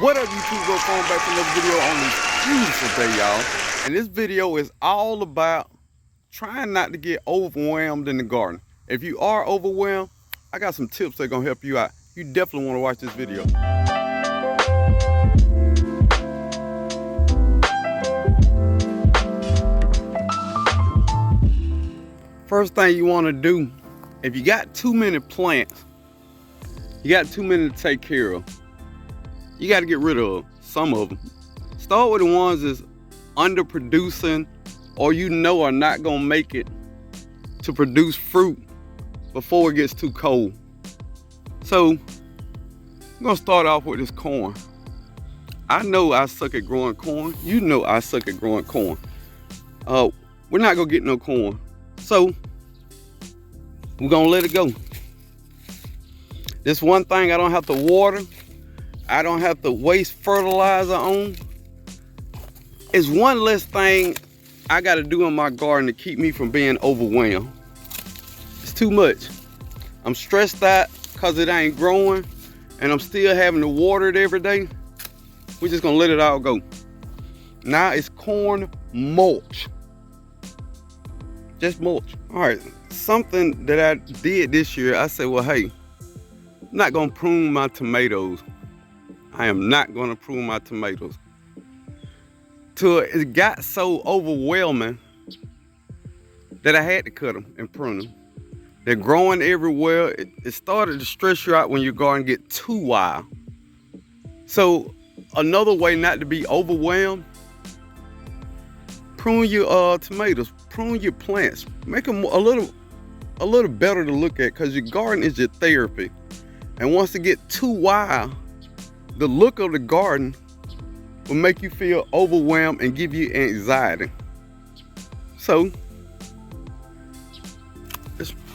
What up, YouTube? Brokefarmer back to another video on this beautiful day, y'all. And this video is all about trying not to get overwhelmed in the garden. If you are overwhelmed, I got some tips that are gonna help you out. You definitely want to watch this video. First thing you want to do, if you got too many plants, you got too many to take care of, you got to get rid of some of them. Start with the ones that's underproducing or you know are not gonna make it to produce fruit before it gets too cold. So I'm gonna start off with this corn. I know I suck at growing corn. You know I suck at growing corn. We're not gonna get no corn. So we're gonna let it go. This one thing I don't have to water, I don't have to waste fertilizer on. It's one less thing I gotta do in my garden to keep me from being overwhelmed. It's too much. I'm stressed out because it ain't growing and I'm still having to water it every day. We're just gonna let it all go. Now it's corn mulch. Just mulch. All right, something that I did this year, I said, well, hey, I'm not gonna prune my tomatoes. I am not gonna prune my tomatoes. Till it got so overwhelming that I had to cut them and prune them. They're growing everywhere. It started to stress you out when your garden get too wild. So another way not to be overwhelmed, prune your tomatoes, prune your plants, make them a little better to look at, because your garden is your therapy. And once it get too wild, the look of the garden will make you feel overwhelmed and give you anxiety. So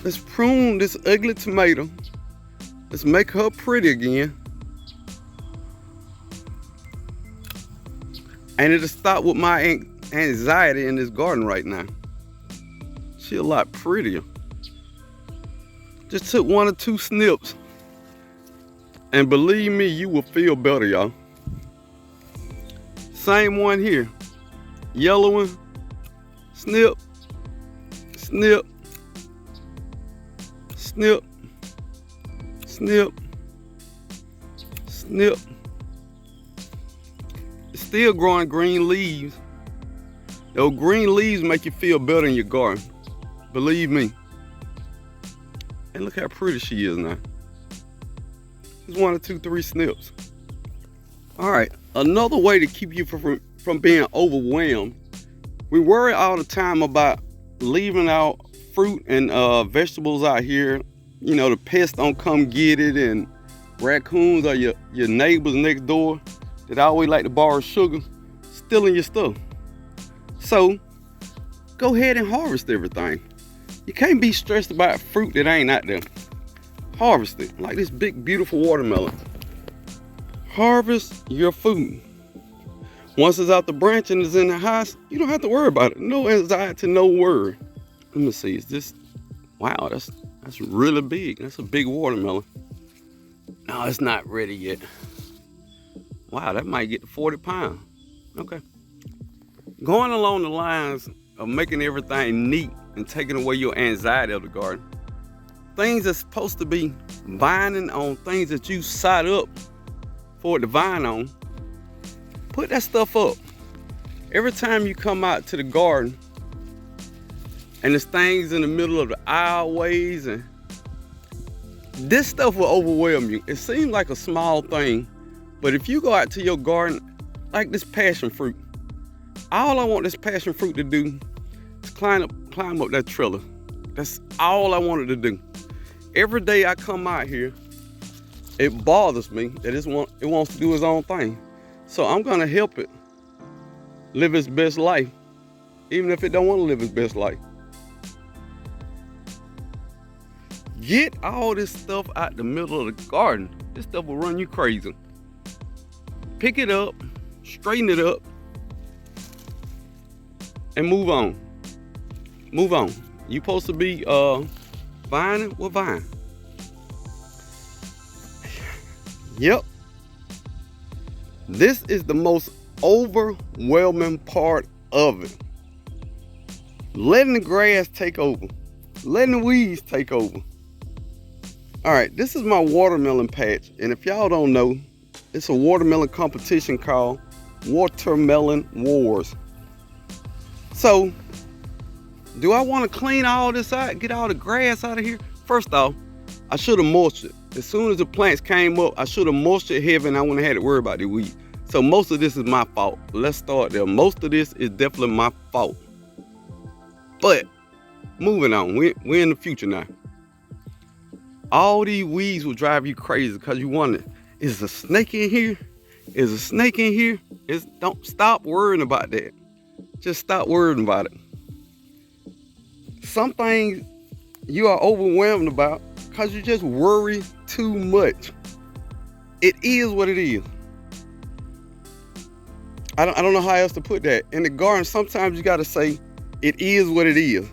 let's prune this ugly tomato. Let's make her pretty again. And it'll stop with my anxiety in this garden right now. She's a lot prettier. Just took 1 or 2 snips. And believe me, you will feel better, y'all. Same one here. Yellow one. Snip. Snip. Snip. Snip. Snip. It's still growing green leaves. Those green leaves make you feel better in your garden. Believe me. And look how pretty she is now. Just 1 or 2, 3 snips. All right, another way to keep you from being overwhelmed, we worry all the time about leaving out fruit and vegetables out here. You know, the pests don't come get it, and raccoons or your neighbors next door that always like to borrow sugar, stealing your stuff. So go ahead and harvest everything. You can't be stressed about fruit that ain't out there. Harvest it, like this big, beautiful watermelon. Harvest your food. Once it's out the branch and it's in the house, you don't have to worry about it. No anxiety, no worry. Let me see, is this, wow, that's really big. That's a big watermelon. No, it's not ready yet. Wow, that might get to 40 pounds. Okay. Going along the lines of making everything neat and taking away your anxiety of the garden. Things that's supposed to be vining on things that you side up for it to vine on, put that stuff up. Every time you come out to the garden and there's things in the middle of the aisleways, and this stuff will overwhelm you. It seems like a small thing, but if you go out to your garden, like this passion fruit, all I want this passion fruit to do is climb up that trellis. That's all I wanted to do. Every day I come out here, it bothers me that it wants to do its own thing. So I'm gonna help it live its best life, even if it don't want to live its best life. Get all this stuff out the middle of the garden. This stuff will run you crazy. Pick it up, straighten it up, and move on. Move on. You supposed to be vining? Well, vine. Yep. This is the most overwhelming part of it. Letting the grass take over. Letting the weeds take over. All right, this is my watermelon patch. And if y'all don't know, it's a watermelon competition called Watermelon Wars. So, do I want to clean all this out, get all the grass out of here? First off, I should have mulched it. As soon as the plants came up, I should have mulched it heavy and I wouldn't have had to worry about the weeds. So most of this is my fault. Let's start there. Most of this is definitely my fault. But moving on, we're in the future now. All these weeds will drive you crazy because you wonder, is a snake in here? Is a snake in here? Don't stop worrying about that. Just stop worrying about it. Some things you are overwhelmed about because you just worry too much. It is what it is. I don't know how else to put that. In the garden, sometimes you gotta say, it is what it is.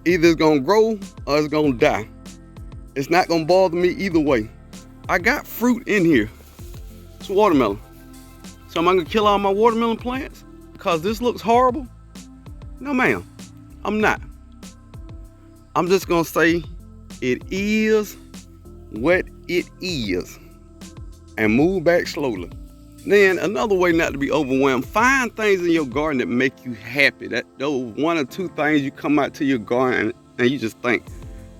Either it's gonna grow or it's gonna die. It's not gonna bother me either way. I got fruit in here. It's watermelon. So am I gonna kill all my watermelon plants because this looks horrible? No, ma'am, I'm not. I'm just gonna say it is what it is and move back slowly. Then another way not to be overwhelmed, find things in your garden that make you happy. Those one or two things you come out to your garden and you just think,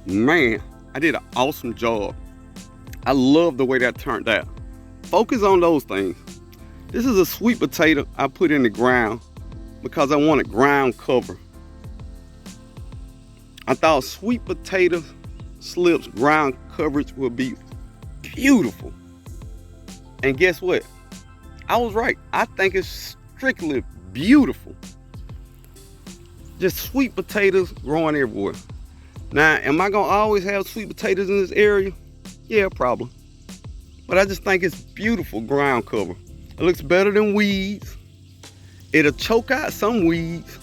man, I did an awesome job. I love the way that turned out. Focus on those things. This is a sweet potato I put in the ground because I wanted ground cover. I thought sweet potato slips ground coverage would be beautiful. And guess what? I was right. I think it's strictly beautiful. Just sweet potatoes growing everywhere. Now, am I gonna always have sweet potatoes in this area? Yeah, probably. But I just think it's beautiful ground cover. It looks better than weeds. It'll choke out some weeds.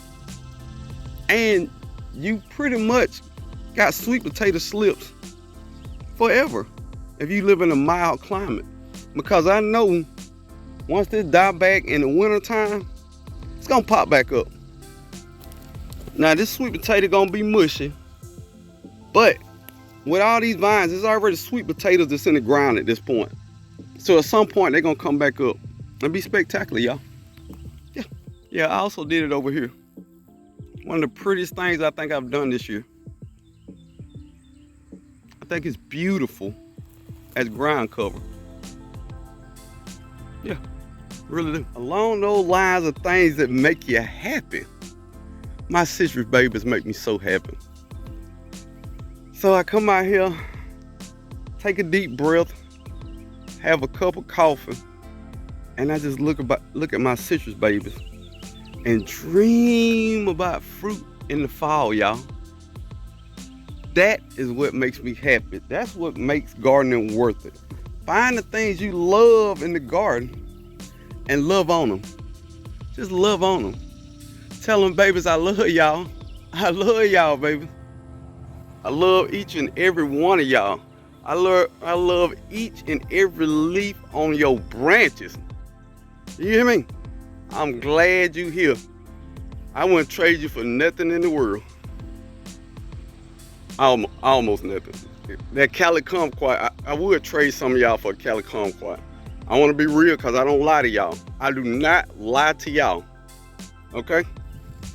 And you pretty much got sweet potato slips forever if you live in a mild climate. Because I know once this die back in the winter time, it's gonna pop back up. Now this sweet potato gonna be mushy, but with all these vines, there's already sweet potatoes that's in the ground at this point. So at some point they're gonna come back up and be spectacular, y'all. Yeah, I also did it over here. One of the prettiest things I think I've done this year. I think it's beautiful as ground cover. Yeah, really do. Along those lines of things that make you happy, my citrus babies make me so happy. So I come out here, take a deep breath, have a cup of coffee, and I just look at my citrus babies and dream about fruit in the fall, y'all. That is what makes me happy. That's what makes gardening worth it. Find the things you love in the garden and love on them. Just love on them. Tell them, babies, I love y'all. I love y'all, baby. I love each and every one of y'all. I love each and every leaf on your branches. You hear me? I'm glad you here. I wouldn't trade you for nothing in the world. Almost nothing. That Cali Kumquat, I would trade some of y'all for a Cali Kumquat. I want to be real because I don't lie to y'all. I do not lie to y'all. Okay?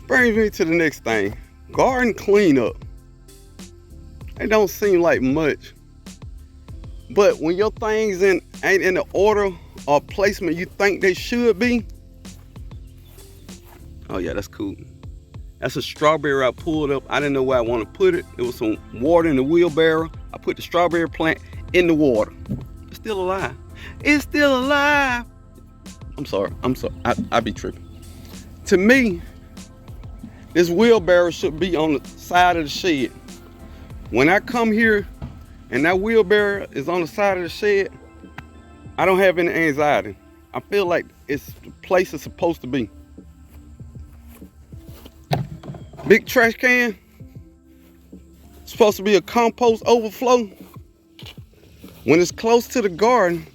Brings me to the next thing. Garden cleanup. It don't seem like much. But when your things ain't in the order or placement you think they should be. Oh yeah, that's cool. That's a strawberry I pulled up. I didn't know where I want to put it. There was some water in the wheelbarrow. I put the strawberry plant in the water. It's still alive. It's still alive. I'm sorry. I be tripping. To me, this wheelbarrow should be on the side of the shed. When I come here and that wheelbarrow is on the side of the shed, I don't have any anxiety. I feel like it's the place it's supposed to be. Big trash can, supposed to be a compost overflow. When it's close to the garden,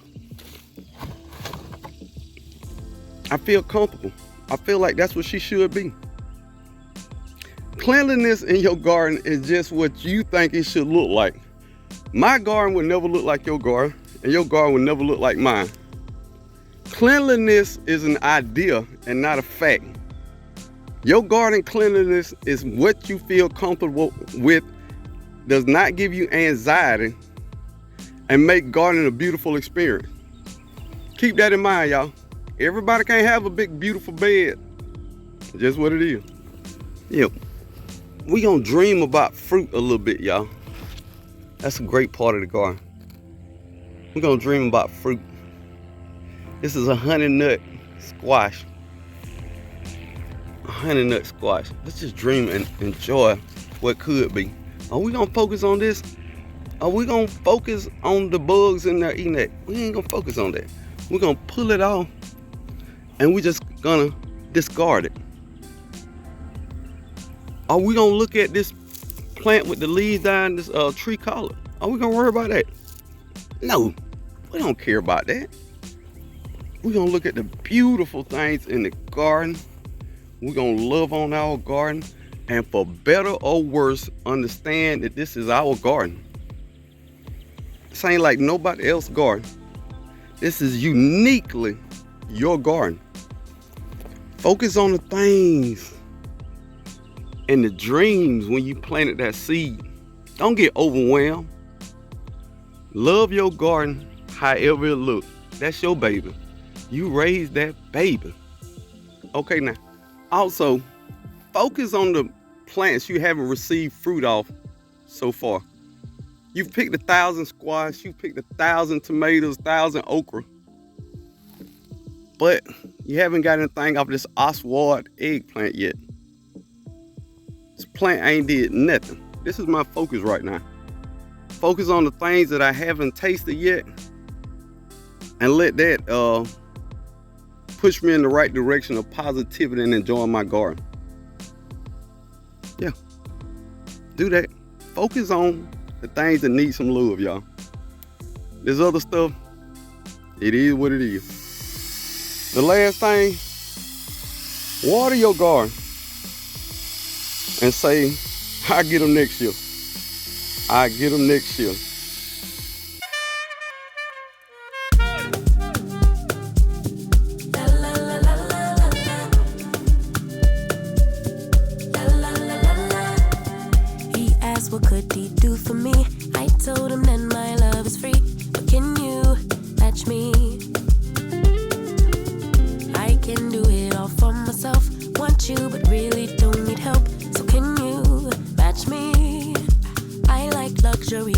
I feel comfortable. I feel like that's what she should be. Cleanliness in your garden is just what you think it should look like. My garden would never look like your garden, and your garden would never look like mine. Cleanliness is an idea and not a fact. Your garden cleanliness is what you feel comfortable with, does not give you anxiety, and make gardening a beautiful experience. Keep that in mind, y'all. Everybody can't have a big, beautiful bed. Just what it is. Yep. We gonna dream about fruit a little bit, y'all. That's a great part of the garden. We're gonna dream about fruit. This is a honey nut squash. A honey nut squash. Let's just dream and enjoy what could be. Are we gonna focus on this? Are we gonna focus on the bugs in there eating that? We ain't gonna focus on that. We're gonna pull it off and we just gonna discard it. Are we gonna look at this plant with the leaves dying, this tree collar? Are we gonna worry about that? No, we don't care about that. We're gonna look at the beautiful things in the garden. We're gonna love on our garden, and for better or worse, understand that this is our garden. This ain't like nobody else's garden. This is uniquely your garden. Focus on the things and the dreams when you planted that seed. Don't get overwhelmed. Love your garden however it looks. That's your baby. You raised that baby. Okay, now, also, focus on the plants you haven't received fruit off so far. You've picked 1,000 squash, you picked 1,000 tomatoes, 1,000 okra, but you haven't got anything off this Oswald eggplant yet. This plant ain't did nothing. This is my focus right now. Focus on the things that I haven't tasted yet, and let that push me in the right direction of positivity and enjoying my garden. Yeah, do that. Focus on the things that need some love, y'all. This other stuff, it is what it is. The last thing, water your garden and say, I get them next year. I get them next year. He asked what could he do for me. I told him that my love is free. But can you match me? I can do it all for myself. Want you but really don't need help. So can you match me? I like luxury.